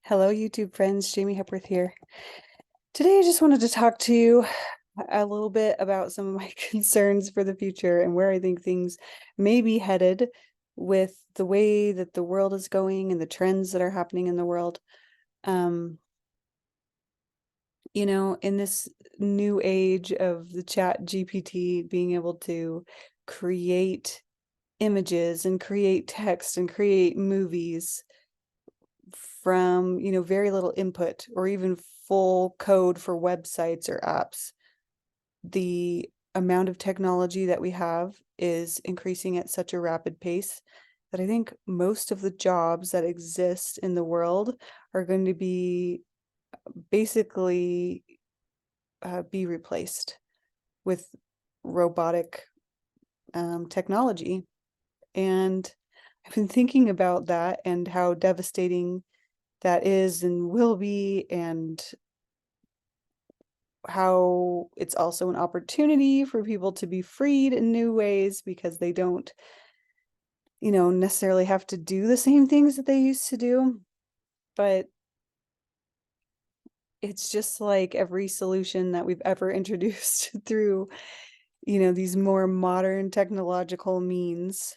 Hello, YouTube friends. Jamie Hepworth here. Today, I just wanted to talk to you a little bit about some of my concerns for the future and where I think things may be headed with the way that the world is going and the trends that are happening in the world. Um, in this new age of the chat GPT being able to create images and create text and create movies from, very little input or even full code for websites or apps. The amount of technology that we have is increasing at such a rapid pace that I think most of the jobs that exist in the world are going to be basically be replaced with robotic technology. And I've been thinking about that and how devastating that is and will be, and how it's also an opportunity for people to be freed in new ways because they don't, necessarily have to do the same things that they used to do. But it's just like every solution that we've ever introduced through, these more modern technological means.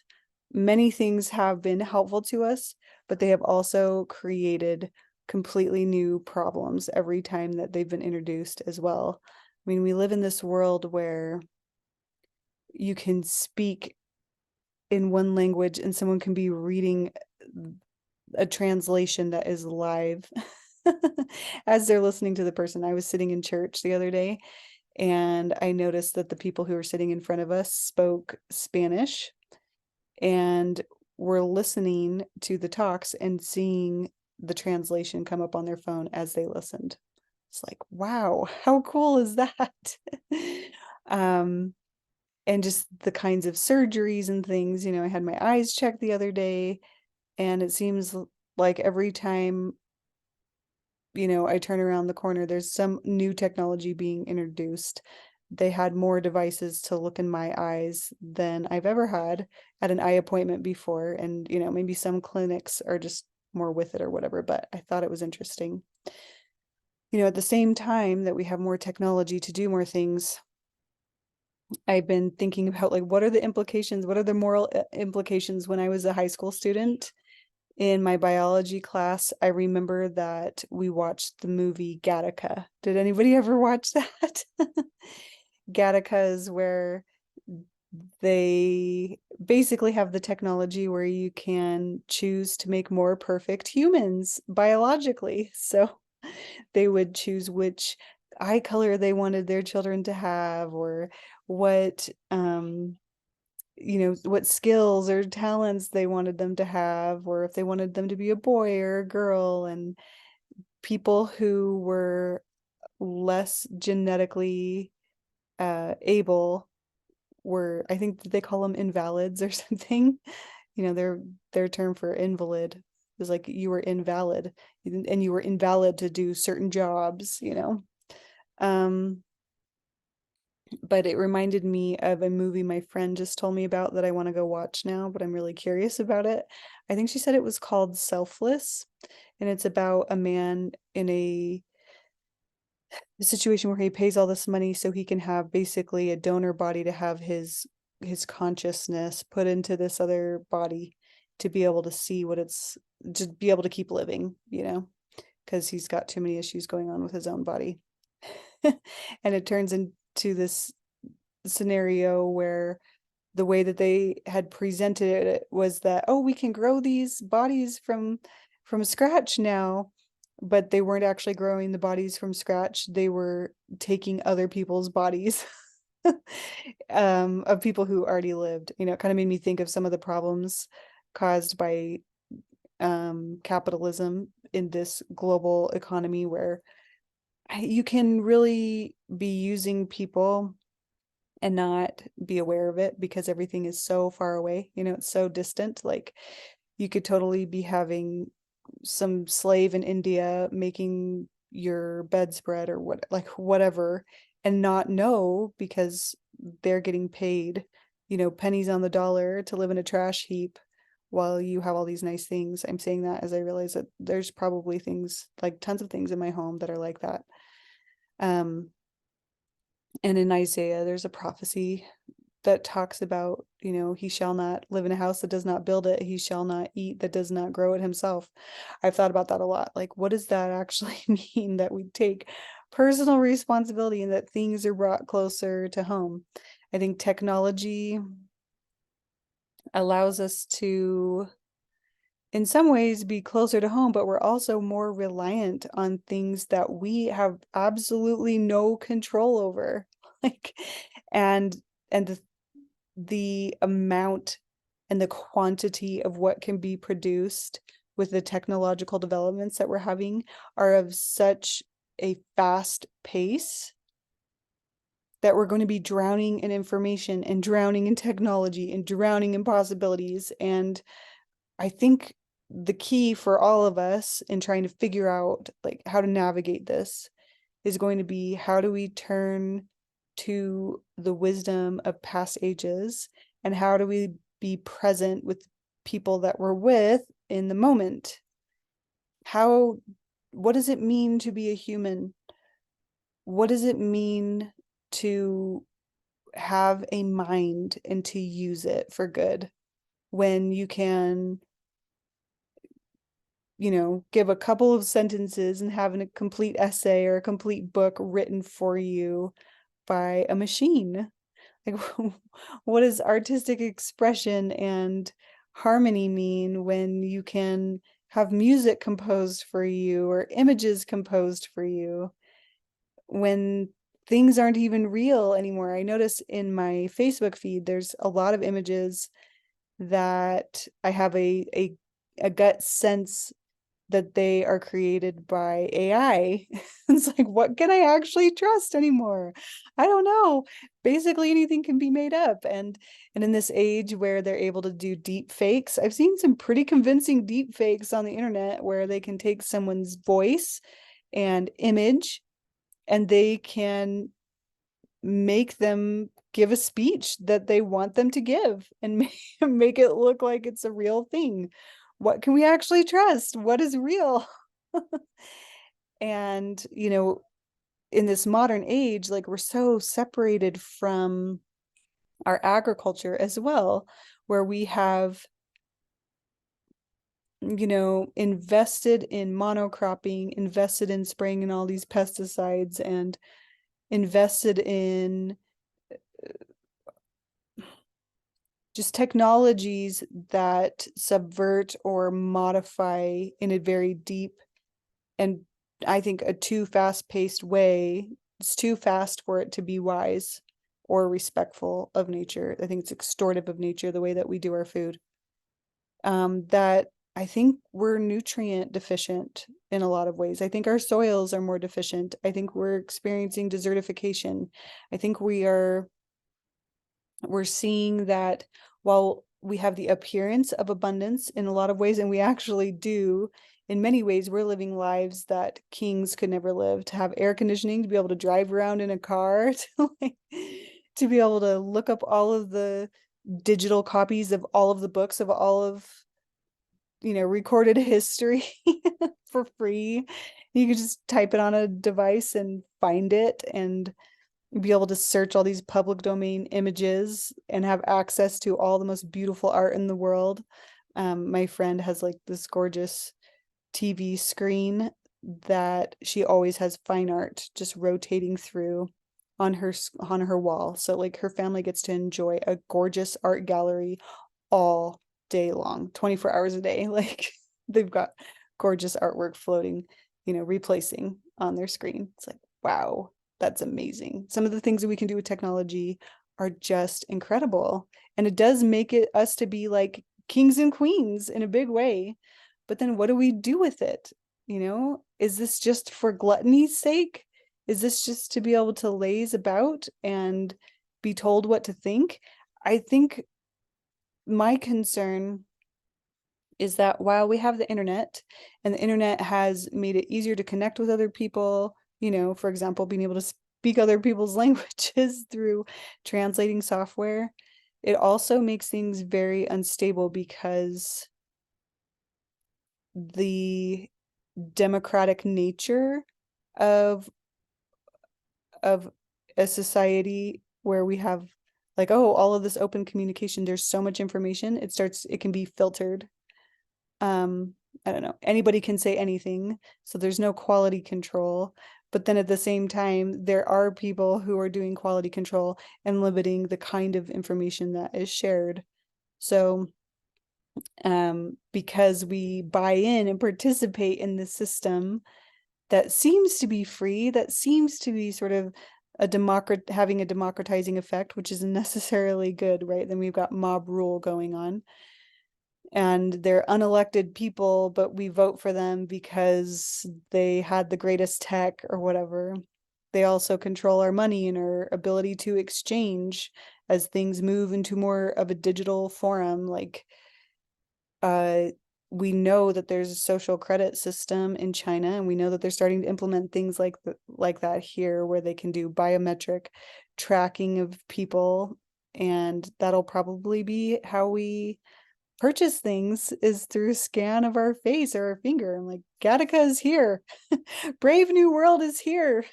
Many things have been helpful to us, but they have also created completely new problems every time that they've been introduced as well. I mean, we live in this world where you can speak in one language and someone can be reading a translation that is live as they're listening to the person. I was sitting in church the other day and I noticed that the people who were sitting in front of us spoke Spanish and were listening to the talks and seeing the translation come up on their phone as they listened. It's like, wow, how cool is that? um, and just the kinds of surgeries and things, I had my eyes checked the other day, and it seems like every time, I turn around the corner, there's some new technology being introduced. They had more devices to look in my eyes than I've ever had at an eye appointment before. And, maybe some clinics are just more with it or whatever, but I thought it was interesting. At the same time that we have more technology to do more things, I've been thinking about, like, what are the implications? What are the moral implications? When I was a high school student, in my biology class, I remember that we watched the movie Gattaca. Did anybody ever watch that? Gattaca is where they basically have the technology where you can choose to make more perfect humans biologically. So they would choose which eye color they wanted their children to have, or what what skills or talents they wanted them to have, or if they wanted them to be a boy or a girl. And people who were less genetically able were, I think they call them invalids or something. Their term for invalid was like you were invalid, and you were invalid to do certain jobs. Um, but it reminded me of a movie my friend just told me about that I want to go watch now, but I'm really curious about it. I think she said it was called Selfless, and it's about a man in a situation where he pays all this money so he can have basically a donor body to have his consciousness put into this other body to be able to see what it's to be able to keep living, because he's got too many issues going on with his own body. And it turns into this scenario where the way that they had presented it was that, oh, we can grow these bodies from scratch now, but they weren't actually growing the bodies from scratch. They were taking other people's bodies of people who already lived. It kind of made me think of some of the problems caused by capitalism in this global economy, where you can really be using people and not be aware of it because everything is so far away. It's so distant. Like, you could totally be having some slave in India making your bedspread or whatever, and not know, because they're getting paid, pennies on the dollar to live in a trash heap while you have all these nice things. I'm saying that as I realize that there's probably things, like tons of things in my home that are like that. Um, and in Isaiah, there's a prophecy that talks about, he shall not live in a house that does not build it. He shall not eat that does not grow it himself. I've thought about that a lot. Like, what does that actually mean, that we take personal responsibility and that things are brought closer to home? I think technology allows us to, in some ways, be closer to home, but we're also more reliant on things that we have absolutely no control over. Like, and the amount and the quantity of what can be produced with the technological developments that we're having are of such a fast pace that we're going to be drowning in information and drowning in technology and drowning in possibilities. And I think the key for all of us in trying to figure out like how to navigate this is going to be, how do we turn to the wisdom of past ages, and how do we be present with people that we're with in the moment? What does it mean to be a human? What does it mean to have a mind and to use it for good, when you can, give a couple of sentences and have a complete essay or a complete book written for you by a machine? Like, what does artistic expression and harmony mean when you can have music composed for you or images composed for you, when things aren't even real anymore? I notice in my Facebook feed, there's a lot of images that I have a gut sense that they are created by AI. It's like, what can I actually trust anymore? I don't know. Basically anything can be made up. And in this age where they're able to do deep fakes, I've seen some pretty convincing deep fakes on the internet where they can take someone's voice and image, and they can make them give a speech that they want them to give and make it look like it's a real thing. What can we actually trust? What is real? And, in this modern age, like, we're so separated from our agriculture as well, where we have, invested in monocropping, invested in spraying in all these pesticides, and invested in just technologies that subvert or modify in a very deep, and I think a too fast-paced way. It's too fast for it to be wise or respectful of nature. I think it's extortive of nature, the way that we do our food. That I think we're nutrient deficient in a lot of ways. I think our soils are more deficient. I think we're experiencing desertification. I think we're seeing that while we have the appearance of abundance in a lot of ways, and we actually do, in many ways, we're living lives that kings could never live. To have air conditioning, to be able to drive around in a car, to be able to look up all of the digital copies of all of the books of all of, recorded history for free. You could just type it on a device and find it, and be able to search all these public domain images and have access to all the most beautiful art in the world. My friend has like this gorgeous TV screen that she always has fine art just rotating through on her wall. So like her family gets to enjoy a gorgeous art gallery all day long, 24 hours a day. Like, they've got gorgeous artwork floating, replacing on their screen. It's like, wow, that's amazing. Some of the things that we can do with technology are just incredible. And it does make it us to be like kings and queens in a big way. But then what do we do with it? Is this just for gluttony's sake? Is this just to be able to laze about and be told what to think? I think my concern is that while we have the internet, and the internet has made it easier to connect with other people, for example, being able to speak other people's languages through translating software, it also makes things very unstable because the democratic nature of of a society where we have like, oh, all of this open communication, there's so much information, it can be filtered. I don't know, anybody can say anything, so there's no quality control. But then at the same time, there are people who are doing quality control and limiting the kind of information that is shared. So because we buy in and participate in the system that seems to be free, that seems to be sort of having a democratizing effect, which isn't necessarily good, right? Then we've got mob rule going on. And they're unelected people, but we vote for them because they had the greatest tech or whatever. They also control our money and our ability to exchange as things move into more of a digital forum. Like, we know that there's a social credit system in China, and we know that they're starting to implement things like that here, where they can do biometric tracking of people, and that'll probably be how we purchase things, is through a scan of our face or our finger. I'm like, Gattaca is here. Brave New World is here.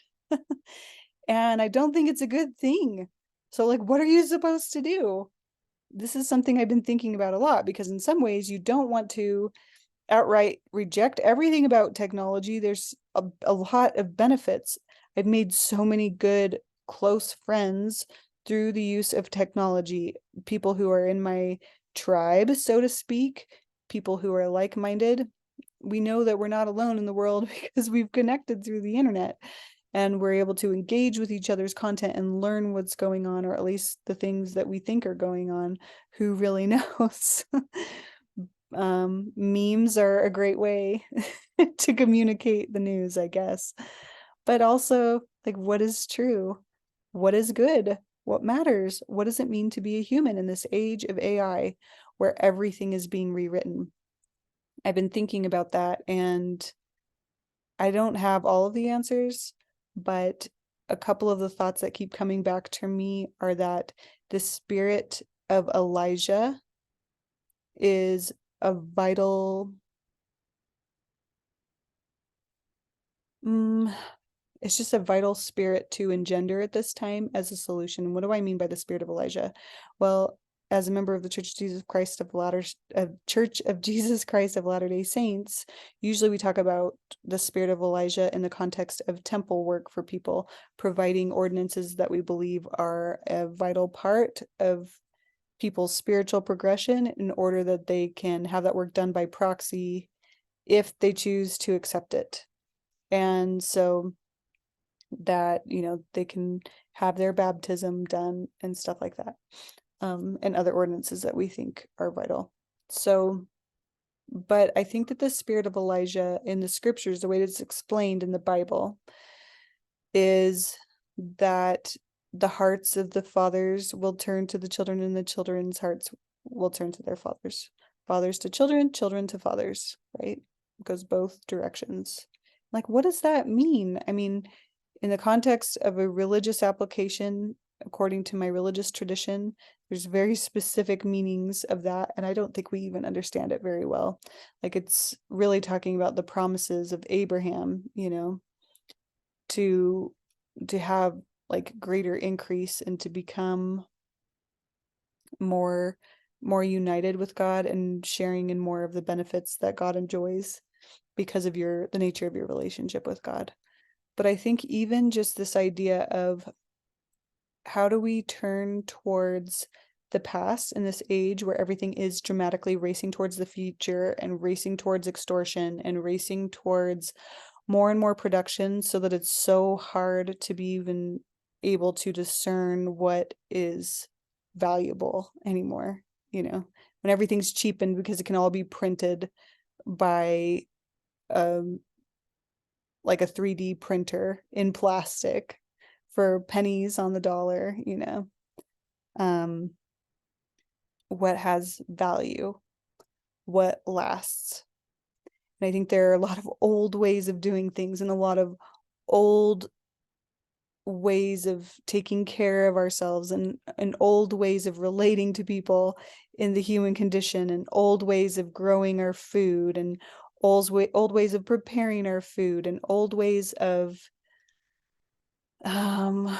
And I don't think it's a good thing. So like, what are you supposed to do? This is something I've been thinking about a lot, because in some ways you don't want to outright reject everything about technology. There's a lot of benefits. I've made so many good, close friends through the use of technology, people who are in my tribe, so to speak, people who are like-minded. We know that we're not alone in the world because we've connected through the internet, and we're able to engage with each other's content and learn what's going on, or at least the things that we think are going on. Who really knows? Memes are a great way to communicate the news, I guess. But also, like, what is true? What is good? What matters? What does it mean to be a human in this age of AI where everything is being rewritten? I've been thinking about that, and I don't have all of the answers, but a couple of the thoughts that keep coming back to me are that the spirit of Elijah is a vital, it's just a vital spirit to engender at this time as a solution. What do I mean by the spirit of Elijah? Well, as a member of the Church of Jesus Christ of Latter-day Saints, usually we talk about the spirit of Elijah in the context of temple work for people, providing ordinances that we believe are a vital part of people's spiritual progression, in order that they can have that work done by proxy if they choose to accept it. And so that, they can have their baptism done and stuff like that, and other ordinances that we think are vital. So, but I think that the spirit of Elijah in the scriptures, the way it's explained in the Bible, is that the hearts of the fathers will turn to the children, and the children's hearts will turn to their fathers. Fathers to children, children to fathers, right? It goes both directions. Like, what does that mean? I mean, in the context of a religious application, according to my religious tradition, there's very specific meanings of that, and I don't think we even understand it very well. Like, it's really talking about the promises of Abraham, to have like greater increase and to become more united with God and sharing in more of the benefits that God enjoys because of the nature of your relationship with God. But I think even just this idea of how do we turn towards the past in this age where everything is dramatically racing towards the future and racing towards extortion and racing towards more and more production, so that it's so hard to be even able to discern what is valuable anymore, when everything's cheapened because it can all be printed by like a 3D printer in plastic for pennies on the dollar, what has value, what lasts. And I think there are a lot of old ways of doing things and a lot of old ways of taking care of ourselves, and old ways of relating to people in the human condition, and old ways of growing our food, and old ways of preparing our food, and old ways of um,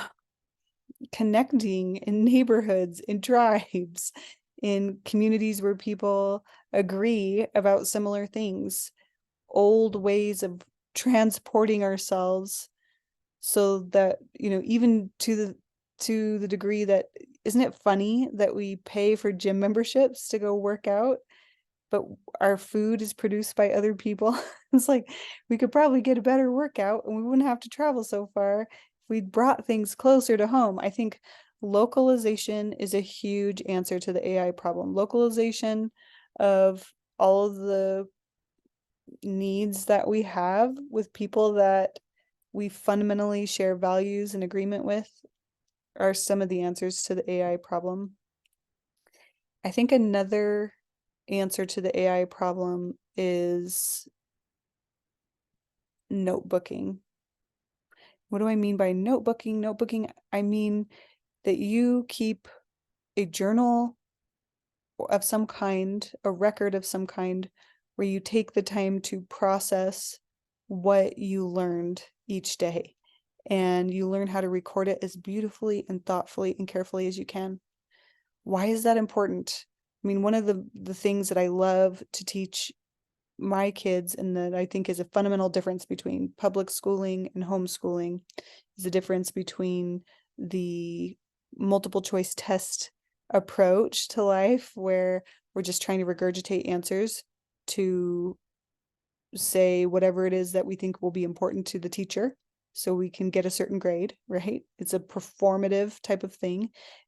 connecting in neighborhoods, in tribes, in communities where people agree about similar things, old ways of transporting ourselves, so that, even to the degree that, isn't it funny that we pay for gym memberships to go work out, but our food is produced by other people? It's like we could probably get a better workout and we wouldn't have to travel so far if we brought things closer to home. I think localization is a huge answer to the AI problem. Localization of all of the needs that we have with people that we fundamentally share values and agreement with are some of the answers to the AI problem. I think another answer to the AI problem is notebooking. What do I mean by notebooking? Notebooking, I mean that you keep a journal of some kind, a record of some kind, where you take the time to process what you learned each day. And you learn how to record it as beautifully and thoughtfully and carefully as you can. Why is that important? I mean, one of the things that I love to teach my kids, and that I think is a fundamental difference between public schooling and homeschooling, is the difference between the multiple choice test approach to life, where we're just trying to regurgitate answers to say whatever it is that we think will be important to the teacher so we can get a certain grade, right? It's a performative type of thing.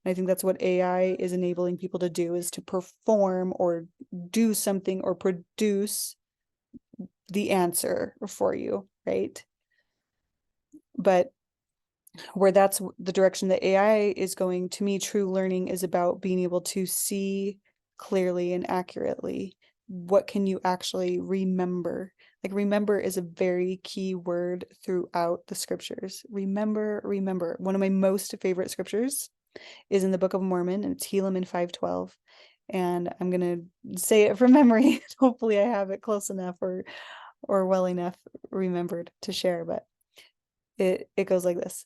And I think that's what AI is enabling people to do, is to perform or do something or produce the answer for you, right? But where that's the direction that AI is going, to me, true learning is about being able to see clearly and accurately. What can you actually remember? Like, remember is a very key word throughout the scriptures. Remember, remember. One of my most favorite scriptures is in the Book of Mormon, and it's Helaman 5:12. And I'm gonna say it from memory. Hopefully I have it close enough or well enough remembered to share, but it goes like this.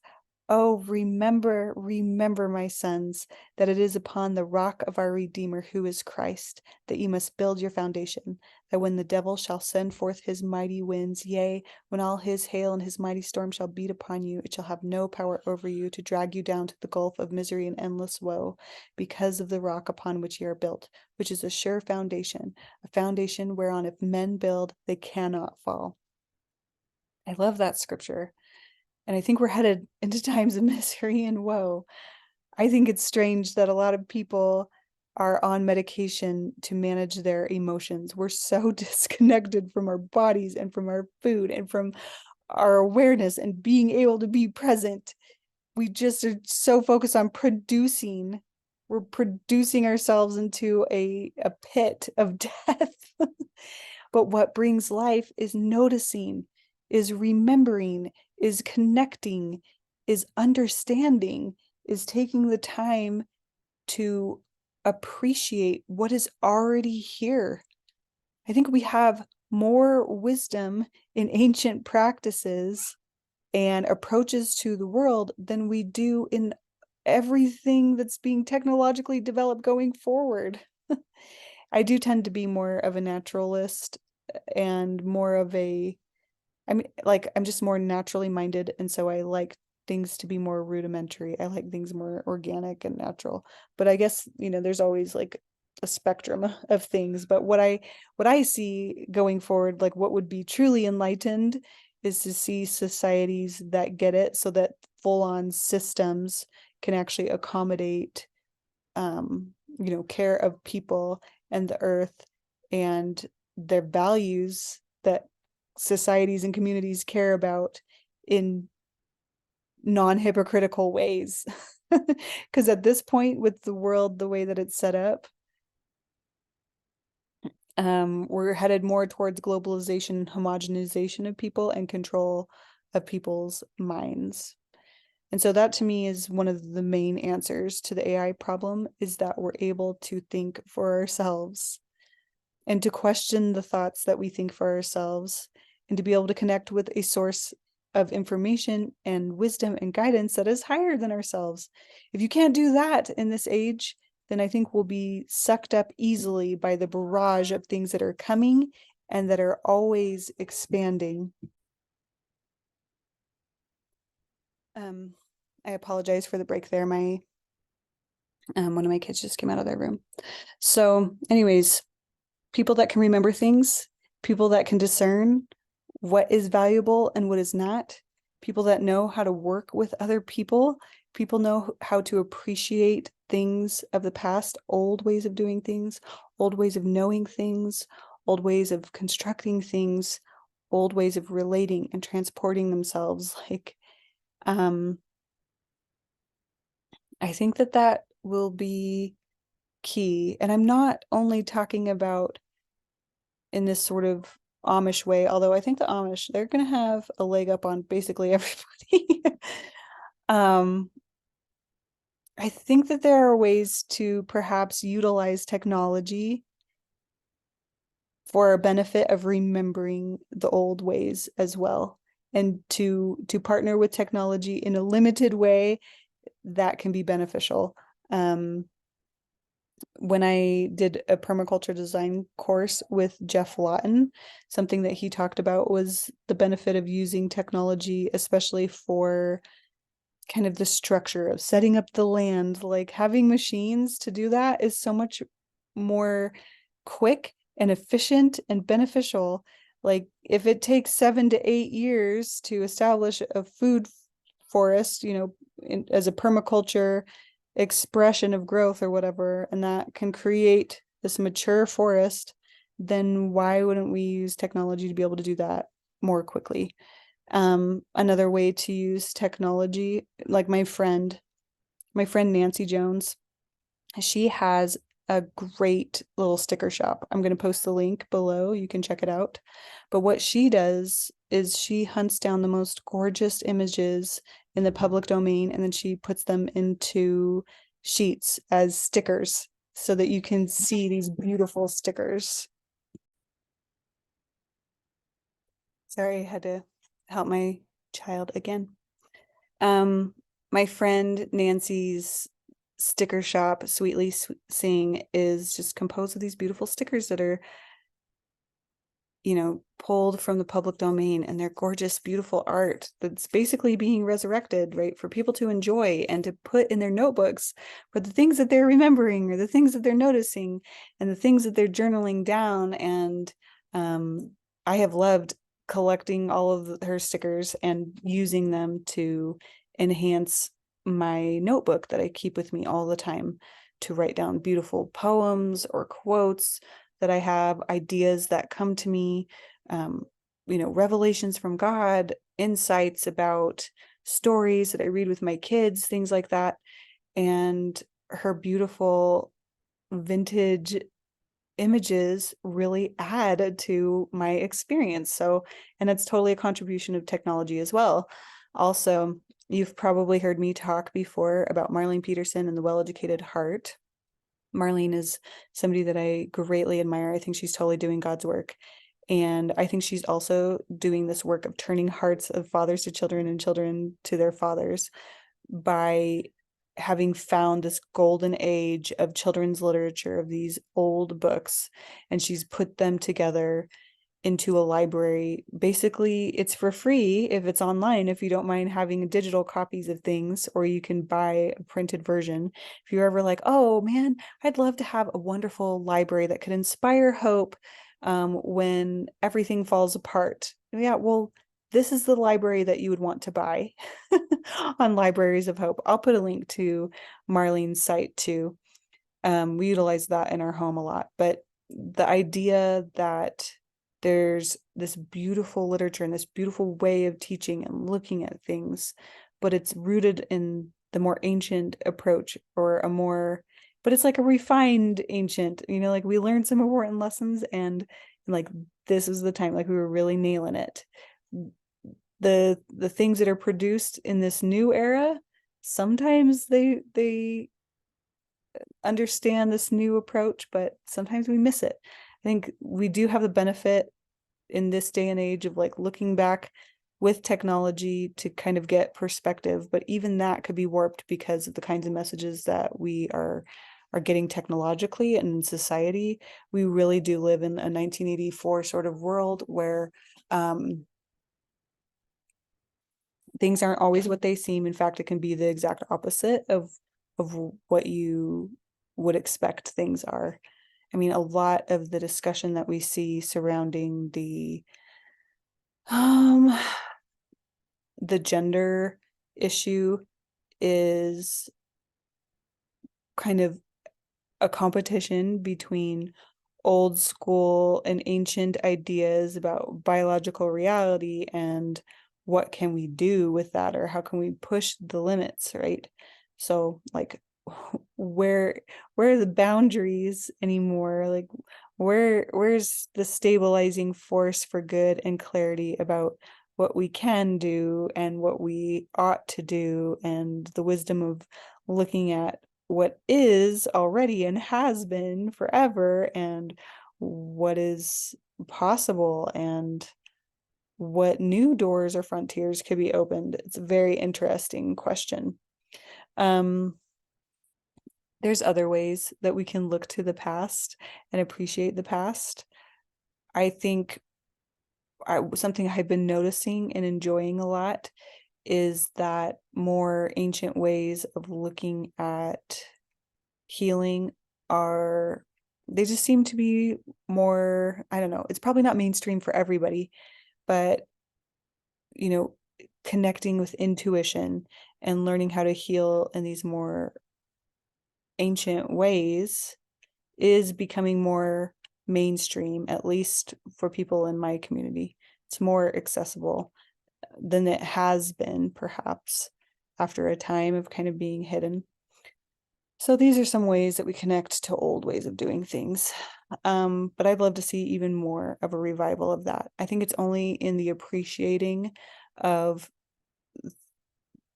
Oh, remember, remember, my sons, that it is upon the rock of our Redeemer, who is Christ, that you must build your foundation, that when the devil shall send forth his mighty winds, yea, when all his hail and his mighty storm shall beat upon you, it shall have no power over you to drag you down to the gulf of misery and endless woe, because of the rock upon which ye are built, which is a sure foundation, a foundation whereon if men build, they cannot fall. I love that scripture. And I think we're headed into times of misery and woe. I think it's strange that a lot of people are on medication to manage their emotions. We're so disconnected from our bodies and from our food and from our awareness and being able to be present. We just are so focused on producing. We're producing ourselves into a pit of death. But what brings life is noticing, is remembering, is connecting, is understanding, is taking the time to appreciate what is already here. I think we have more wisdom in ancient practices and approaches to the world than we do in everything that's being technologically developed going forward. I do tend to be more of a naturalist and more of a, I mean, like, I'm just more naturally minded, and so I like things to be more rudimentary. I like things more organic and natural. But I guess, there's always like a spectrum of things. But what I see going forward, like what would be truly enlightened, is to see societies that get it, so that full-on systems can actually accommodate care of people and the earth and their values that societies and communities care about in non-hypocritical ways. Because at this point, with the world the way that it's set up, we're headed more towards globalization and homogenization of people and control of people's minds. And so that to me is one of the main answers to the AI problem, is that we're able to think for ourselves and to question the thoughts that we think for ourselves, and to be able to connect with a source of information and wisdom and guidance that is higher than ourselves. If you can't do that in this age, then I think we'll be sucked up easily by the barrage of things that are coming and that are always expanding. I apologize for the break there. My one of my kids just came out of their room. So, anyways, people that can remember things, people that can discern what is valuable and what is not, people that know how to work with other people, people know how to appreciate things of the past, old ways of doing things, old ways of knowing things, old ways of constructing things, old ways of relating and transporting themselves. Like, I think that that will be key. And I'm not only talking about in this sort of Amish way, although I think the Amish, they're going to have a leg up on basically everybody. um, I think that there are ways to perhaps utilize technology for a benefit of remembering the old ways as well, and to partner with technology in a limited way that can be beneficial. When I did a permaculture design course with Jeff Lawton, something that he talked about was the benefit of using technology, especially for kind of the structure of setting up the land. Like, having machines to do that is so much more quick and efficient and beneficial. Like, if it takes 7 to 8 years to establish a food forest, as a permaculture expression of growth or whatever, and that can create this mature forest, then why wouldn't we use technology to be able to do that more quickly? Another way to use technology, like my friend Nancy Jones, she has a great little sticker shop. I'm going to post the link below. You can check it out. But what she does is she hunts down the most gorgeous images in the public domain, and then she puts them into sheets as stickers so that you can see these beautiful stickers. Sorry, I had to help my child again. Um, my friend Nancy's sticker shop, Sweetly Sing, is just composed of these beautiful stickers that are, pulled from the public domain, and they're gorgeous, beautiful art that's basically being resurrected, right, for people to enjoy and to put in their notebooks for the things that they're remembering, or the things that they're noticing, and the things that they're journaling down. And I have loved collecting all of her stickers and using them to enhance my notebook that I keep with me all the time, to write down beautiful poems or quotes that I have, ideas that come to me, revelations from God, insights about stories that I read with my kids, things like that. And her beautiful vintage images really add to my experience. So, and it's totally a contribution of technology as well. Also, you've probably heard me talk before about Marlene Peterson and the Well-Educated Heart. Marlene is somebody that I greatly admire. I think she's totally doing God's work. And I think she's also doing this work of turning hearts of fathers to children and children to their fathers by having found this golden age of children's literature, of these old books. And she's put them together into a library. Basically, it's for free if it's online, if you don't mind having digital copies of things, or you can buy a printed version. If you're ever like, oh man, I'd love to have a wonderful library that could inspire hope when everything falls apart. Yeah, well, this is the library that you would want to buy on Libraries of Hope. I'll put a link to Marlene's site too. We utilize that in our home a lot, but the idea that there's this beautiful literature and this beautiful way of teaching and looking at things, but it's rooted in the more ancient approach, or but it's like a refined ancient, like we learned some important lessons, and like this is the time, like we were really nailing it. the things that are produced in this new era, sometimes they understand this new approach, but sometimes we miss it. I think we do have the benefit in this day and age of like looking back with technology to kind of get perspective, but even that could be warped because of the kinds of messages that we are getting technologically and in society. We really do live in a 1984 sort of world where things aren't always what they seem. In fact, it can be the exact opposite of what you would expect things are. I mean, a lot of the discussion that we see surrounding um the gender issue is kind of a competition between old school and ancient ideas about biological reality and what can we do with that, or how can we push the limits, right? So like where are the boundaries anymore? Like where's the stabilizing force for good and clarity about what we can do and what we ought to do, and the wisdom of looking at what is already and has been forever, and what is possible, and what new doors or frontiers could be opened. It's a very interesting question. Um, there's other ways that we can look to the past and appreciate the past. I think something I've been noticing and enjoying a lot is that more ancient ways of looking at healing are, they just seem to be more, I don't know, it's probably not mainstream for everybody, but you know, connecting with intuition and learning how to heal in these more ancient ways is becoming more mainstream, at least for people in my community. It's more accessible than it has been, perhaps, after a time of kind of being hidden. So these are some ways that we connect to old ways of doing things. But I'd love to see even more of a revival of that. I think it's only in the appreciating of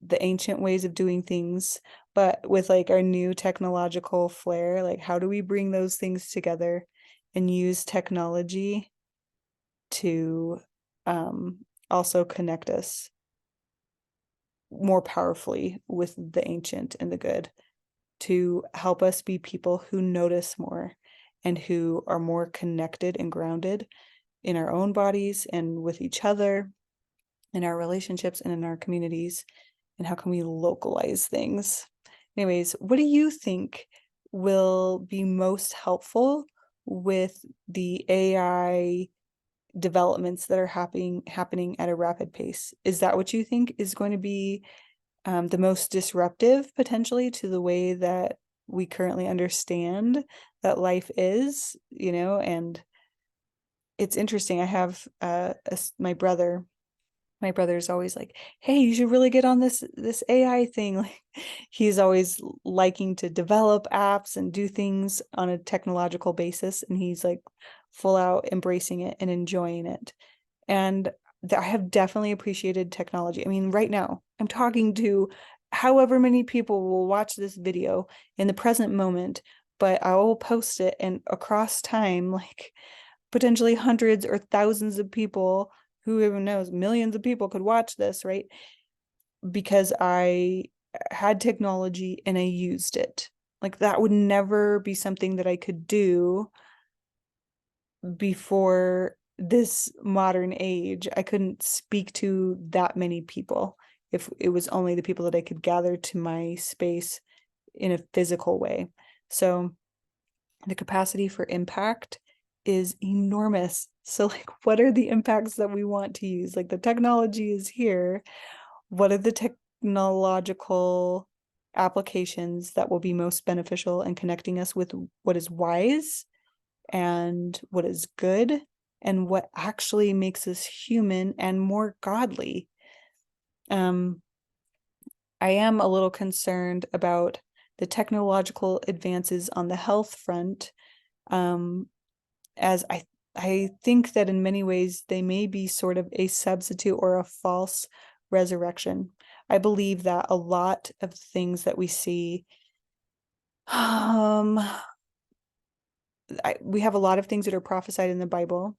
the ancient ways of doing things, but with like our new technological flair, like how do we bring those things together and use technology to also connect us more powerfully with the ancient and the good, to help us be people who notice more and who are more connected and grounded in our own bodies and with each other, in our relationships and in our communities. And how can we localize things? Anyways, what do you think will be most helpful with the AI developments that are happening at a rapid pace? Is that what you think is going to be the most disruptive potentially to the way that we currently understand that life is, you know? And it's interesting. I have my brother's always like, hey, you should really get on this AI thing. Like, he's always liking to develop apps and do things on a technological basis, and he's like full out embracing it and enjoying it. And I have definitely appreciated technology. I mean, right now I'm talking to however many people will watch this video in the present moment, but I will post it, and across time, like potentially hundreds or thousands of people, who even knows, millions of people could watch this, right? Because I had technology and I used it. Like that would never be something that I could do before this modern age. I couldn't speak to that many people if it was only the people that I could gather to my space in a physical way. So the capacity for impact is enormous. So like, what are the impacts that we want to use? Like the technology is here. What are the technological applications that will be most beneficial in connecting us with what is wise and what is good and what actually makes us human and more godly? Um, I am a little concerned about the technological advances on the health front, as I think that in many ways they may be sort of a substitute or a false resurrection. I believe that a lot of things that we see, um, we have a lot of things that are prophesied in the Bible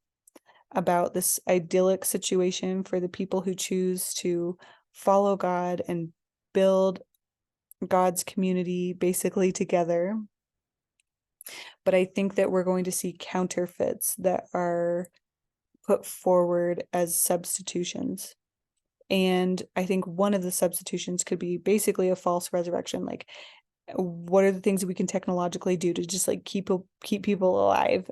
about this idyllic situation for the people who choose to follow God and build God's community basically together. But I think that we're going to see counterfeits that are put forward as substitutions. And I think one of the substitutions could be basically a false resurrection. Like, what are the things that we can technologically do to just like keep people alive?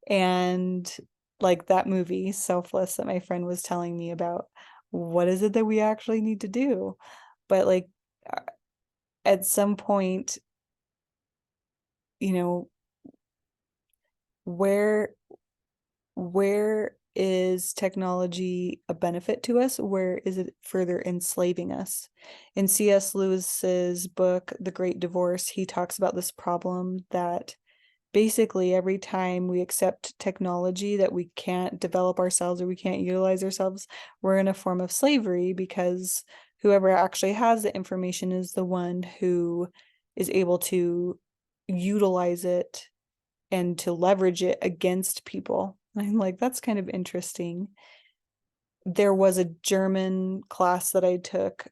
And like that movie, Selfless, that my friend was telling me about, what is it that we actually need to do? But like at some point, you know, where where is technology a benefit to us? Where is it further enslaving us? In C.S. Lewis's book, The Great Divorce, he talks about this problem that basically every time we accept technology that we can't develop ourselves or we can't utilize ourselves, we're in a form of slavery, because whoever actually has the information is the one who is able to utilize it and to leverage it against people. And I'm like, that's kind of interesting. There was a German class that I took.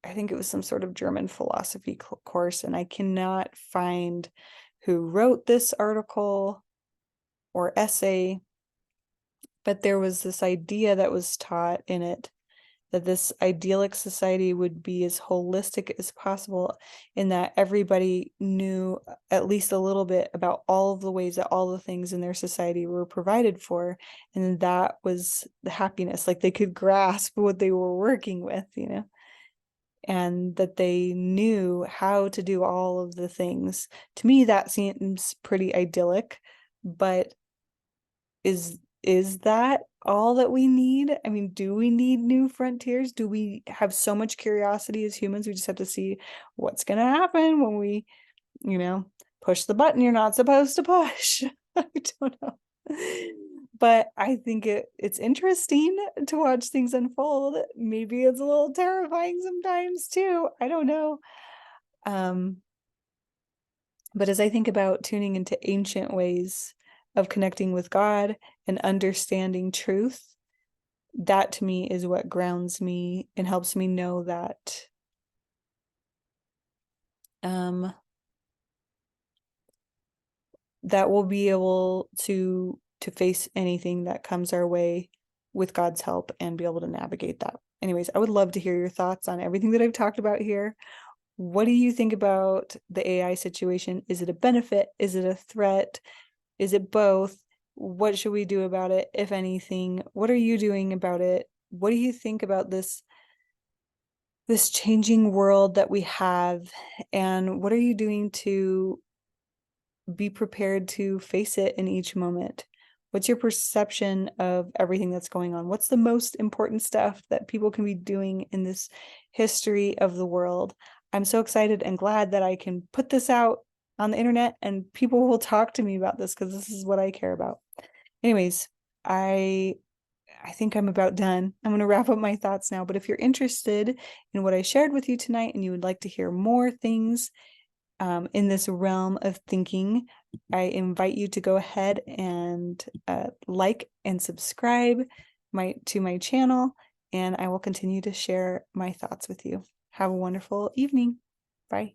I think it was some sort of German philosophy course, and I cannot find who wrote this article or essay, but there was this idea that was taught in it that this idyllic society would be as holistic as possible, in that everybody knew at least a little bit about all of the ways that all the things in their society were provided for. And that was the happiness, like they could grasp what they were working with, and that they knew how to do all of the things. To me, that seems pretty idyllic, but is that all that we need? I mean, do we need new frontiers? Do we have so much curiosity as humans? We just have to see what's going to happen when we, push the button you're not supposed to push. I don't know. But I think it's interesting to watch things unfold. Maybe it's a little terrifying sometimes too. I don't know. But as I think about tuning into ancient ways of connecting with God and understanding truth, that to me is what grounds me and helps me know that that we'll be able to face anything that comes our way with God's help and be able to navigate that. Anyways, I would love to hear your thoughts on everything that I've talked about here. What do you think about the AI situation? Is it a benefit? Is it a threat? Is it both? What should we do about it, if anything? What are you doing about it? What do you think about this changing world that we have? And what are you doing to be prepared to face it in each moment? What's your perception of everything that's going on? What's the most important stuff that people can be doing in this history of the world? I'm so excited and glad that I can put this out on the internet and people will talk to me about this, because this is what I care about. Anyways, I think I'm about done. I'm going to wrap up my thoughts now, but if you're interested in what I shared with you tonight and you would like to hear more things in this realm of thinking, I invite you to go ahead and like and subscribe to my channel, and I will continue to share my thoughts with you. Have a wonderful evening. Bye.